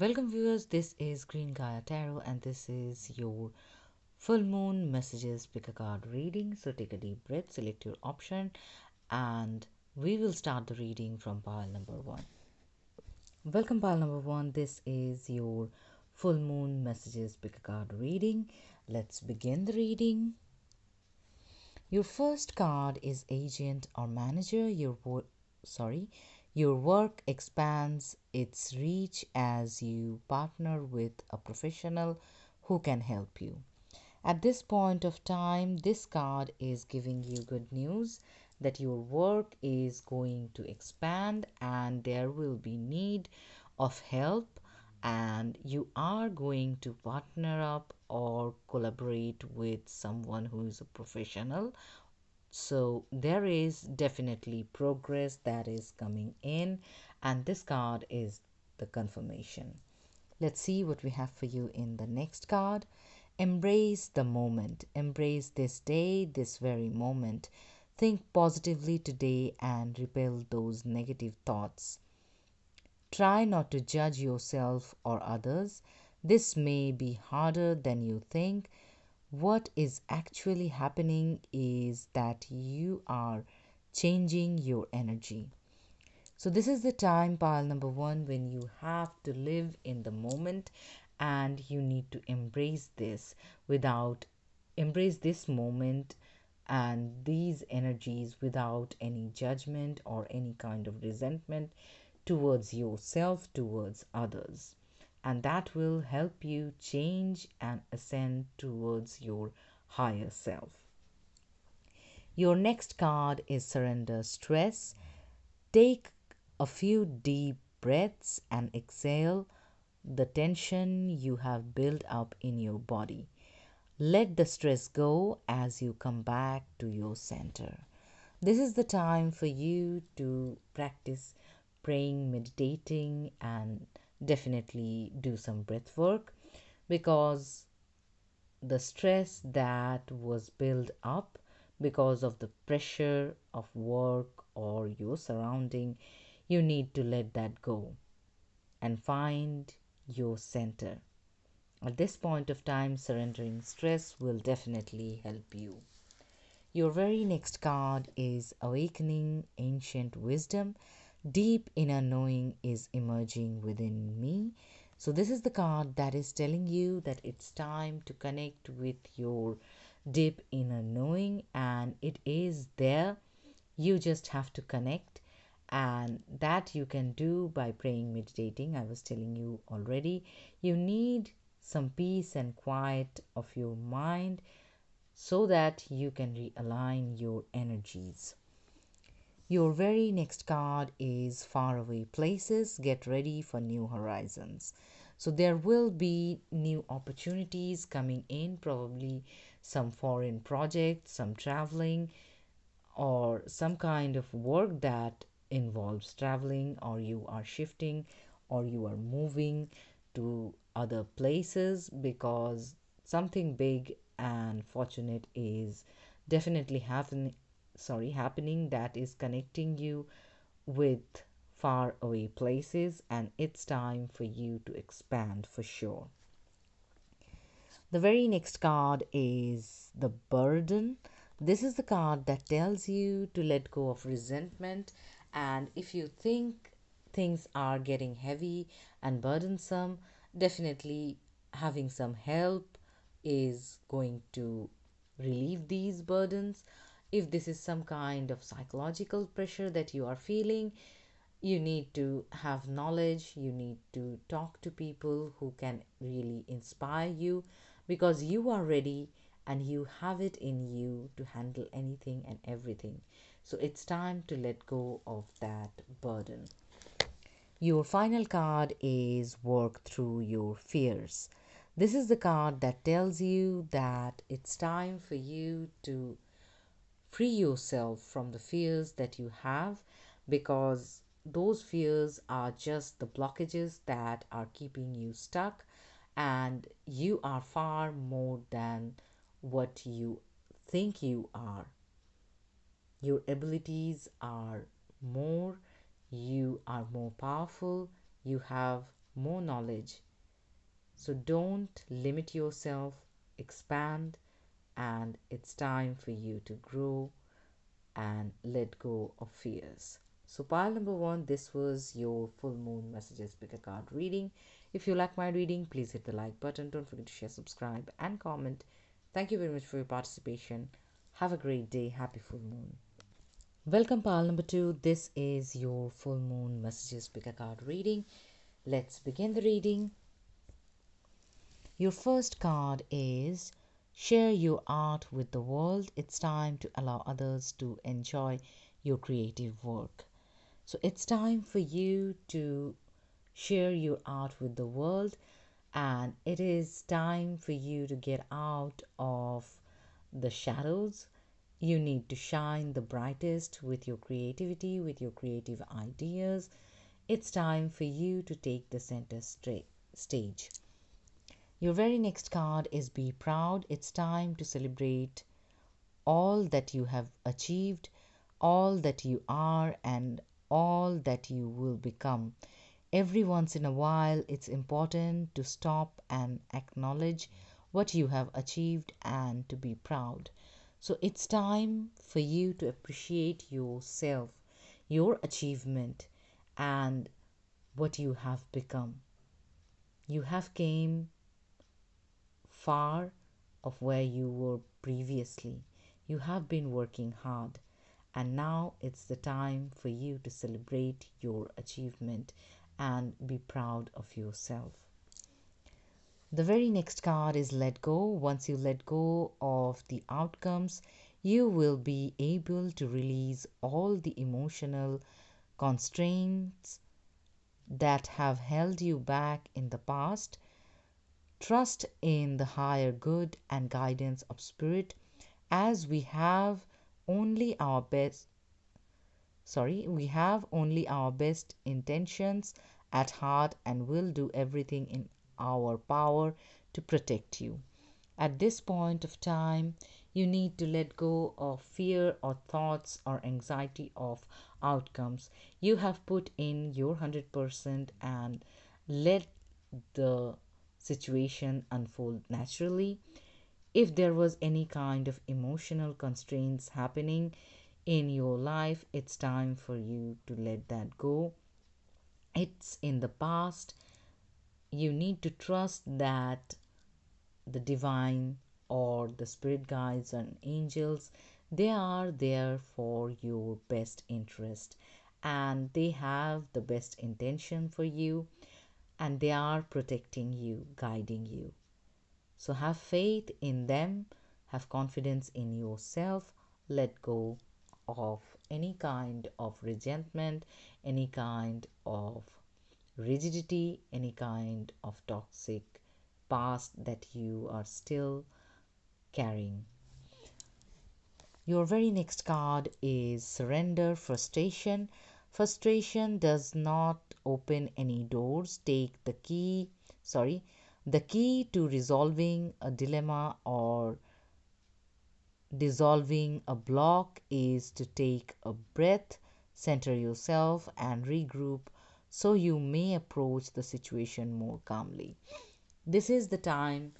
Welcome, viewers. This is Green Gaia Tarot, and this is your full moon messages pick a card reading. So, take a deep breath, select your option, and we will start the reading from pile number one. Welcome, pile number one. This is your full moon messages pick a card reading. Let's begin the reading. Your first card is agent or manager. Your work expands its reach as you partner with a professional who can help you. At this point of time, this card is giving you good news that your work is going to expand and there will be need of help, and you are going to partner up or collaborate with someone who is a professional. So there is definitely progress that is coming in, and this card is the confirmation. Let's see what we have for you in the next card. Embrace the moment. Embrace this day, this very moment. Think positively today and repel those negative thoughts. Try not to judge yourself or others. This may be harder than you think. What is actually happening is that you are changing your energy. So, this is the time, pile number one, when you have to live in the moment and you need to embrace this moment and these energies without any judgment or any kind of resentment towards yourself, towards others. And that will help you change and ascend towards your higher self. Your next card is surrender stress. Take a few deep breaths and exhale the tension you have built up in your body. Let the stress go as you come back to your center. This is the time for you to practice praying, meditating, and definitely do some breath work, because the stress that was built up because of the pressure of work or your surrounding, you need to let that go and find your center. At this point of time, surrendering stress will definitely help you. Your very next card is Awakening Ancient Wisdom. Deep inner knowing is emerging within me. So, this is the card that is telling you that it's time to connect with your deep inner knowing, and it is there. You just have to connect, and that you can do by praying, meditating. I was telling you already, you need some peace and quiet of your mind so that you can realign your energies. Your very next card is Faraway Places. Get ready for new horizons. So, there will be new opportunities coming in, probably some foreign projects, some traveling, or some kind of work that involves traveling, or you are shifting, or you are moving to other places, because something big and fortunate is definitely happening, that is connecting you with far away places, and it's time for you to expand for sure. The very next card is the Burden. This is the card that tells you to let go of resentment, and if you think things are getting heavy and burdensome, definitely having some help is going to relieve these burdens. If this is some kind of psychological pressure that you are feeling, you need to have knowledge, you need to talk to people who can really inspire you, because you are ready and you have it in you to handle anything and everything. So it's time to let go of that burden. Your final card is Work Through Your Fears. This is the card that tells you that it's time for you to free yourself from the fears that you have, because those fears are just the blockages that are keeping you stuck, and you are far more than what you think you are. Your abilities are more, you are more powerful, you have more knowledge. So don't limit yourself, expand, and it's time for you to grow and let go of fears. So, pile number one, this was your full moon messages pick a card reading. If you like my reading, please hit the like button. Don't forget to share, subscribe, and comment. Thank you very much for your participation. Have a great day. Happy full moon. Welcome, pile number two. This is your full moon messages pick a card reading. Let's begin the reading. Your first card is share your art with the world. It's time to allow others to enjoy your creative work. So it's time for you to share your art with the world, and it is time for you to get out of the shadows. You need to shine the brightest with your creativity, with your creative ideas. It's time for you to take the center stage. Your very next card is Be Proud. It's time to celebrate all that you have achieved, all that you are, and all that you will become. Every once in a while, it's important to stop and acknowledge what you have achieved and to be proud. So it's time for you to appreciate yourself, your achievement, and what you have become. You have came far of where you were previously. You have been working hard, and now it's the time for you to celebrate your achievement and be proud of yourself. The very next card is Let Go. Once you let go of the outcomes, you will be able to release all the emotional constraints that have held you back in the past. Trust in the higher good and guidance of spirit, as we have only our best intentions at heart and will do everything in our power to protect you. At this point of time, you need to let go of fear or thoughts or anxiety of outcomes. You have put in your 100% and let the situation unfold naturally. If there was any kind of emotional constraints happening in your life, it's time for you to let that go. It's in the past. You need to trust that the divine or the spirit guides and angels, they are there for your best interest, and they have the best intention for you, and they are protecting you, guiding you. So have faith in them, have confidence in yourself, let go of any kind of resentment, any kind of rigidity, any kind of toxic past that you are still carrying. Your very next card is Surrender Frustration. Frustration does not open any doors. Take the key to resolving a dilemma or dissolving a block is to take a breath, center yourself, and regroup so you may approach the situation more calmly. This is the time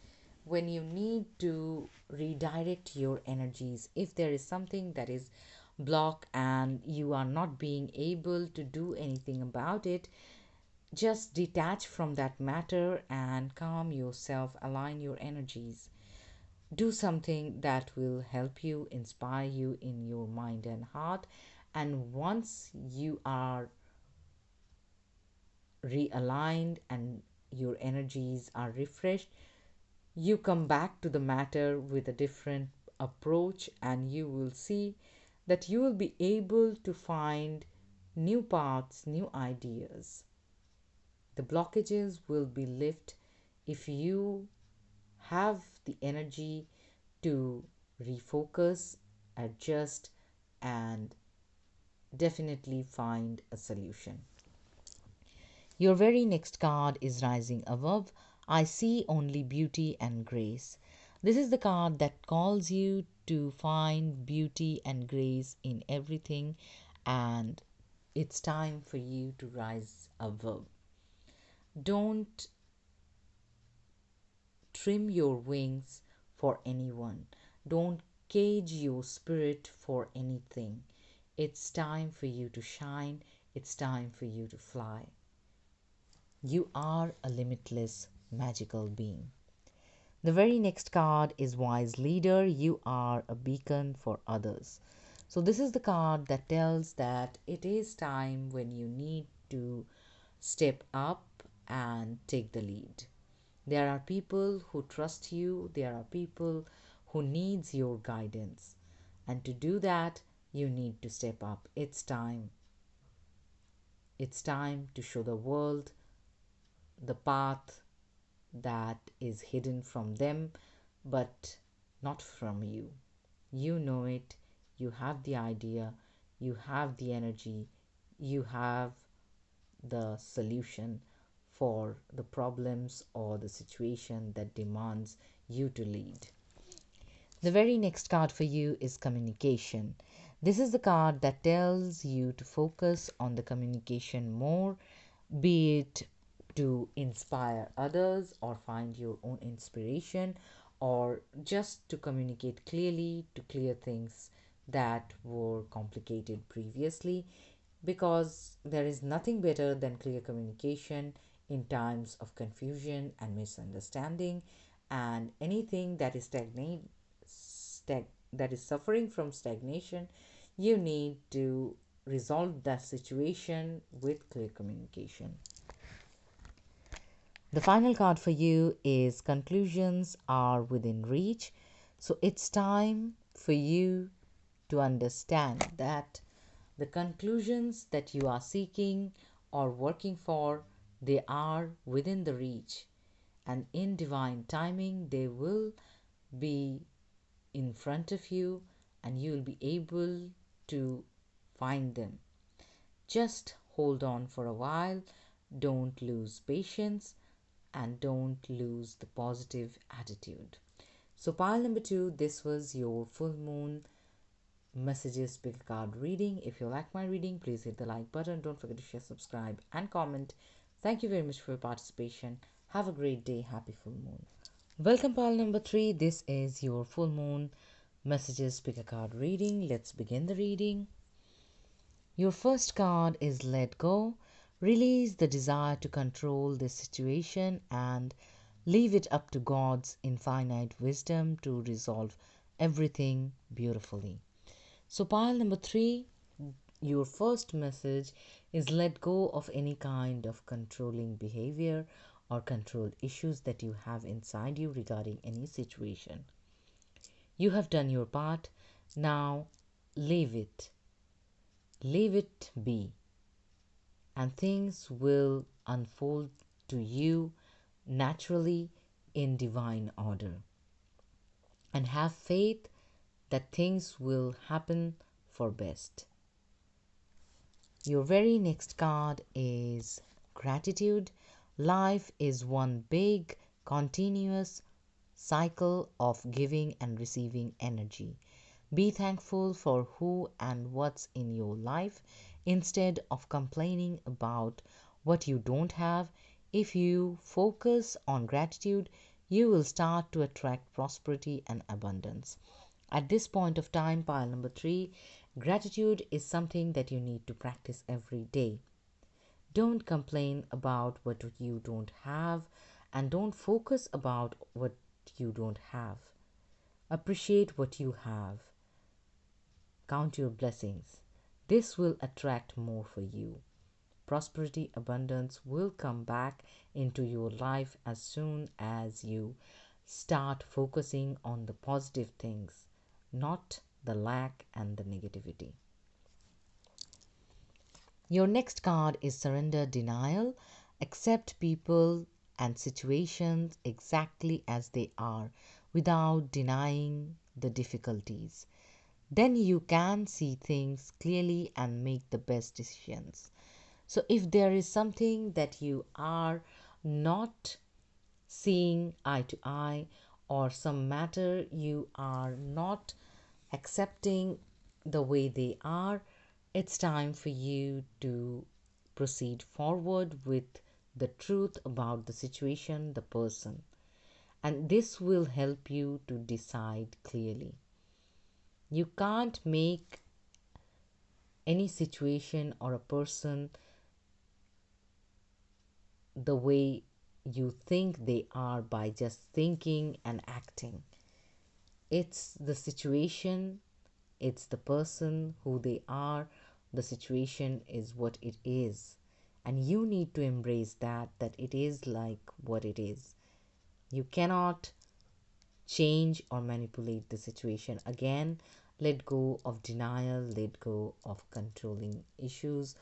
when you need to redirect your energies. If there is something that is blocked and you are not being able to do anything about it, just detach from that matter and calm yourself, align your energies. Do something that will help you, inspire you in your mind and heart. And once you are realigned and your energies are refreshed, you come back to the matter with a different approach, and you will see that you will be able to find new paths, new ideas. The blockages will be lifted if you have the energy to refocus, adjust, and definitely find a solution. Your very next card is Rising Above. I see only beauty and grace. This is the card that calls you to find beauty and grace in everything, and it's time for you to rise above. Don't trim your wings for anyone. Don't cage your spirit for anything. It's time for you to shine. It's time for you to fly. You are a limitless magical being. The very next card is Wise Leader. You are a beacon for others. So, this is the card that tells that it is time when you need to step up and take the lead. There are people who trust you, there are people who needs your guidance. And to do that, you need to step up. It's time. It's time to show the world the path that is hidden from them, but not from you. You know it, you have the idea, you have the energy, you have the solution for the problems or the situation that demands you to lead. The very next card for you is communication. This is the card that tells you to focus on the communication more, be it to inspire others or find your own inspiration, or just to communicate clearly, to clear things that were complicated previously, because there is nothing better than clear communication in times of confusion and misunderstanding, and anything that is that is suffering from stagnation, you need to resolve that situation with clear communication. The final card for you is Conclusions Are Within Reach. So it's time for you to understand that the conclusions that you are seeking or working for, they are within the reach, and in divine timing they will be in front of you and you will be able to find them. Just hold on for a while, don't lose patience, and don't lose the positive attitude. So, pile number two, this was your full moon messages pick a card reading. If you like my reading, please hit the like button. Don't forget to share, subscribe, and comment. Thank you very much for your participation. Have a great day. Happy full moon. Welcome, pile number three. This is your full moon messages pick a card reading. Let's begin the reading. Your first card is Let Go. Release the desire to control this situation and leave it up to God's infinite wisdom to resolve everything beautifully. So, pile number three, your first message is let go of any kind of controlling behavior or control issues that you have inside you regarding any situation. You have done your part. Now, leave it. Leave it be, and things will unfold to you naturally in divine order. And have faith that things will happen for best. Your very next card is Gratitude. Life is one big, continuous cycle of giving and receiving energy. Be thankful for who and what's in your life instead of complaining about what you don't have. If you focus on gratitude, you will start to attract prosperity and abundance. At this point of time, pile number three, gratitude is something that you need to practice every day. Don't complain about what you don't have, and don't focus about what you don't have. Appreciate what you have. Count your blessings. This will attract more for you. Prosperity, abundance will come back into your life as soon as you start focusing on the positive things, not the lack and the negativity. Your next card is Surrender Denial. Accept people and situations exactly as they are without denying the difficulties. Then you can see things clearly and make the best decisions. So, if there is something that you are not seeing eye to eye, or some matter you are not accepting the way they are, it's time for you to proceed forward with the truth about the situation, the person, and this will help you to decide clearly. You can't make any situation or a person the way you think they are by just thinking and acting. It's the situation, it's the person who they are, the situation is what it is. And you need to embrace that it is like what it is. You cannot change or manipulate the situation. Again, let go of denial, let go of controlling issues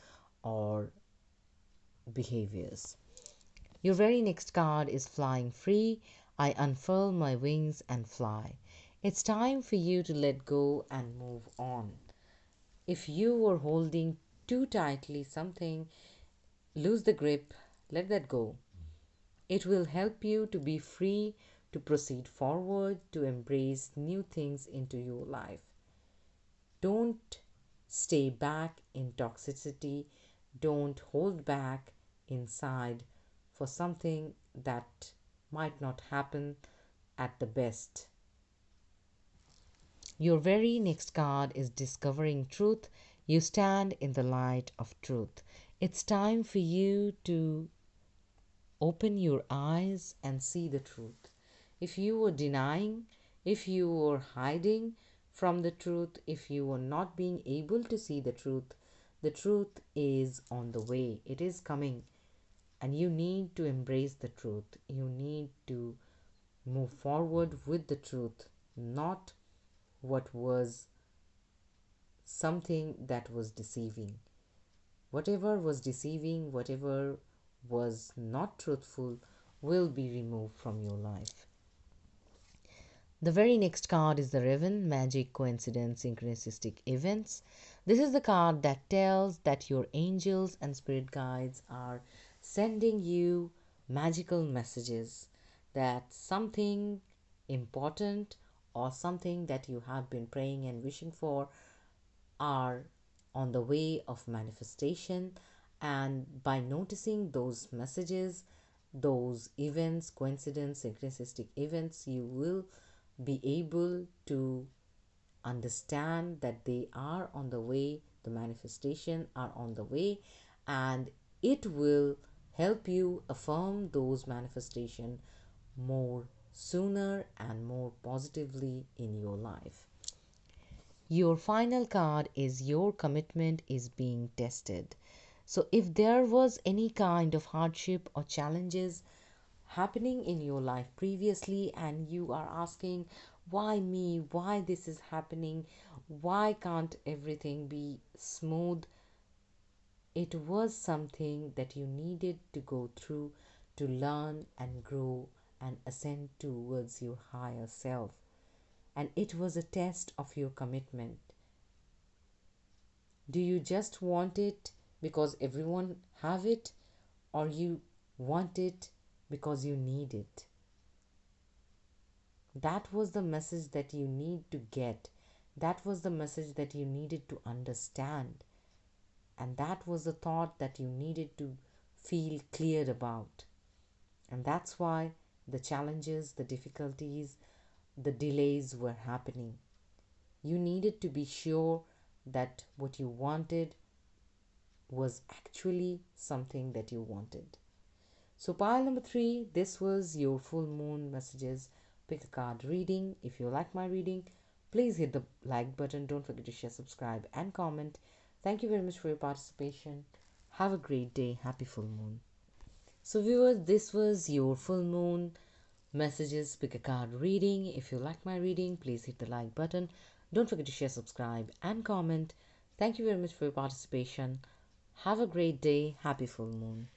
or behaviors. Your very next card is Flying Free. I unfurl my wings and fly. It's time for you to let go and move on. If you were holding too tightly something, lose the grip, let that go. It will help you to be free, to proceed forward, to embrace new things into your life. Don't stay back in toxicity. Don't hold back inside for something that might not happen at the best. Your very next card is Discovering Truth. You stand in the light of truth. It's time for you to open your eyes and see the truth. If you were denying, if you were hiding from the truth, if you were not being able to see the truth is on the way. It is coming. And you need to embrace the truth. You need to move forward with the truth, not what was something that was deceiving. Whatever was deceiving, whatever was not truthful, will be removed from your life. The very next card is the Raven, Magic, Coincidence, Synchronistic Events. This is the card that tells that your angels and spirit guides are sending you magical messages, that something important or something that you have been praying and wishing for are on the way of manifestation. And by noticing those messages, those events, coincidence, synchronistic events, you will be able to understand that they are on the way, the manifestation are on the way, and it will help you affirm those manifestation more sooner and more positively in your life. Your final card is Your Commitment is Being Tested. So, if there was any kind of hardship or challenges happening in your life previously, and you are asking, why me? Why this is happening? Why can't everything be smooth? It was something that you needed to go through to learn and grow and ascend towards your higher self. And it was a test of your commitment. Do you just want it because everyone have it, or you want it because you need it? That was the message that you need to get. That was the message that you needed to understand. And that was the thought that you needed to feel clear about. And that's why the challenges, the difficulties, the delays were happening. You needed to be sure that what you wanted was actually something that you wanted. So, pile number 3, this was your full moon messages. Pick a card reading. If you like my reading, please hit the like button. Don't forget to share, subscribe, and comment. Thank you very much for your participation. Have a great day. Happy full moon. So, viewers, this was your full moon messages. Pick a card reading. If you like my reading, please hit the like button. Don't forget to share, subscribe, and comment. Thank you very much for your participation. Have a great day. Happy full moon.